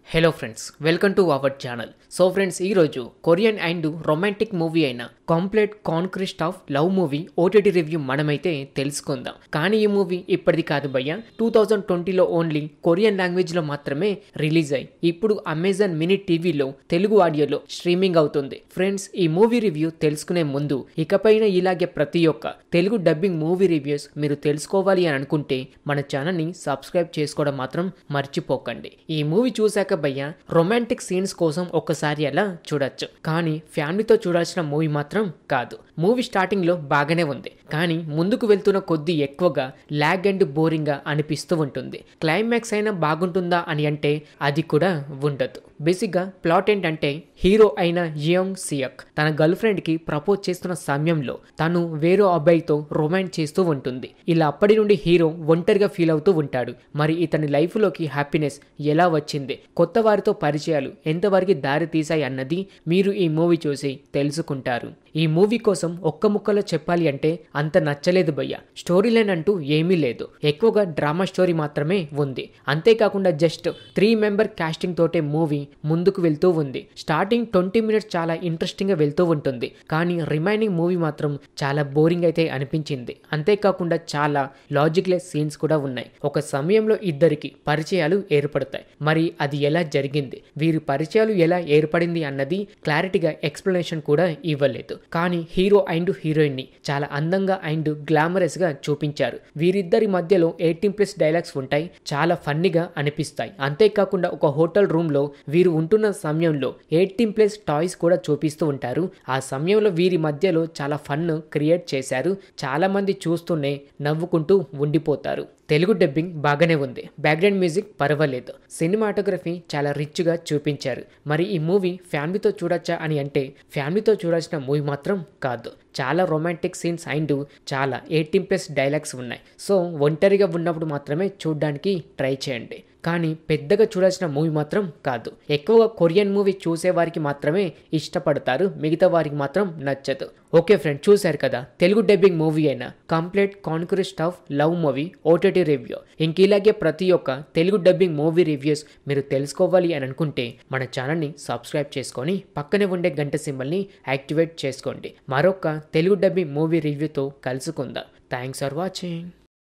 Hello friends, welcome to our channel. So friends, ఈరోజు Korean and romantic movie అయిన complete conquest of love movie OTT review మనమైతే తెలుసుకుందాం. కానీ ఈ movie ఇప్పటిది కాదు భయ్య, 2020లో ఓన్లీ కొరియన్ లాంగ్వేజ్లో మాత్రమే రిలీజ్ అయ్యి ఇప్పుడు అమెజాన్ మినీ టీవీలో తెలుగు ఆడియోలో స్ట్రీమింగ్ అవుతుంది. ఫ్రెండ్స్, ఈ మూవీ రివ్యూ తెలుసుకునే ముందు ఇకపైన ఇలాగే ప్రతి ఒక్క తెలుగు డబ్బింగ్ మూవీ రివ్యూస్ మీరు తెలుసుకోవాలి అని అనుకుంటే మన ఛానల్ని సబ్స్క్రైబ్ చేసుకోవడం మాత్రం మర్చిపోకండి. ఈ మూవీ చూశాక భయ్య రొమాంటిక్ సీన్స్ కోసం ఒక్కసారి అలా చూడొచ్చు, కానీ ఫ్యామిలీతో చూడాల్సిన మూవీ మాత్రం కాదు. మూవీ స్టార్టింగ్ లో బాగానే ఉంది, కానీ ముందుకు వెళ్తున్న కొద్దీ ఎక్కువగా లాగ్ అండ్ బోరింగ్ గా అనిపిస్తూ ఉంటుంది. క్లైమాక్స్ అయినా బాగుంటుందా అని అంటే అది కూడా ఉండదు. బేసిక్ గా ప్లాట్ ఏంటంటే, హీరో అయిన జియోంగ్ సియక్ తన గర్ల్ ఫ్రెండ్ కి ప్రపోజ్ చేస్తున్న సమయంలో తను వేరే అబ్బాయితో రొమాన్స్ చేస్తూ ఉంటుంది. ఇలా అప్పటి నుండి హీరో ఒంటరిగా ఫీల్ అవుతూ ఉంటాడు. మరి ఇతని లైఫ్ లోకి హ్యాపీనెస్ ఎలా వచ్చింది, కొత్త వారితో పరిచయాలు ఎంతవరకు దారి తీశాయి అన్నది మీరు ఈ మూవీ చూసి తెలుసుకుంటారు. ఈ మూవీ కోసం ఒక్క ముక్కలో చెప్పాలి అంటే అంత నచ్చలేదు భయ్య. స్టోరీ లైన్ అంటూ ఏమీ లేదు, ఎక్కువగా డ్రామా స్టోరీ మాత్రమే ఉంది. అంతేకాకుండా జస్ట్ 3 మెంబర్ కాస్టింగ్ తోటే మూవీ ముందుకు వెళ్తూ ఉంది. స్టార్టింగ్ 20 మినిట్స్ చాలా ఇంట్రెస్టింగ్ గా వెళ్తూ ఉంటుంది, కానీ రిమైనింగ్ మూవీ మాత్రం చాలా బోరింగ్ అయితే అనిపించింది. అంతేకాకుండా చాలా లాజిక్ లెస్ సీన్స్ కూడా ఉన్నాయి. ఒక సమయంలో ఇద్దరికి పరిచయాలు ఏర్పడతాయి, మరి అది ఎలా జరిగింది, వీరి పరిచయాలు ఎలా ఏర్పడింది అన్నది క్లారిటీగా ఎక్స్ప్లెనేషన్ కూడా ఇవ్వలేదు. కానీ హీరో అండ్ హీరోయిన్ ని చాలా అందంగా అండ్ గ్లామరస్ గా చూపించారు. వీరిద్దరి మధ్యలో 18+ డైలాగ్స్ ఉంటాయి, చాలా ఫన్నీగా అనిపిస్తాయి. అంతేకాకుండా ఒక హోటల్ రూమ్ లో వీరు ఉంటున్న సమయంలో 18+ టాయ్స్ కూడా చూపిస్తూ ఉంటారు. ఆ సమయంలో వీరి మధ్యలో చాలా ఫన్ క్రియేట్ చేశారు. చాలా మంది చూస్తూనే నవ్వుకుంటూ ఉండిపోతారు. తెలుగు డబ్బింగ్ బాగానే ఉంది, బ్యాక్గ్రౌండ్ మ్యూజిక్ పర్వాలేదు, సినిమాటోగ్రఫీ చాలా రిచ్ గా చూపించారు. మరి ఈ మూవీ ఫ్యామిలీతో చూడొచ్చా అని అంటే ఫ్యామిలీతో చూడాల్సిన మూవీ మాత్రం కాదు. చాలా రొమాంటిక్ సీన్స్ అండ్ చాలా 18+ డైలాగ్స్ ఉన్నాయి. సో ఒంటరిగా ఉన్నప్పుడు మాత్రమే చూడడానికి ట్రై చేయండి, కానీ పెద్దగా చూడాల్సిన మూవీ మాత్రం కాదు. ఎక్కువగా కొరియన్ మూవీ చూసే వారికి మాత్రమే ఇష్టపడతారు, మిగతా వారికి మాత్రం నచ్చదు. ఓకే ఫ్రెండ్, చూశారు కదా తెలుగు డబ్బింగ్ మూవీ అయిన complete conquest of love movie OTT review. ఇంక ఇలాగే ప్రతి ఒక్క తెలుగు డబ్బింగ్ మూవీ రివ్యూస్ మీరు తెలుసుకోవాలి అని అనుకుంటే మన ఛానల్ని సబ్స్క్రైబ్ చేసుకొని పక్కనే ఉండే గంట సింబల్ని యాక్టివేట్ చేసుకోండి. మరొక తెలుగు డబ్బింగ్ మూవీ రివ్యూతో కలుసుకుందాం. Thanks for watching.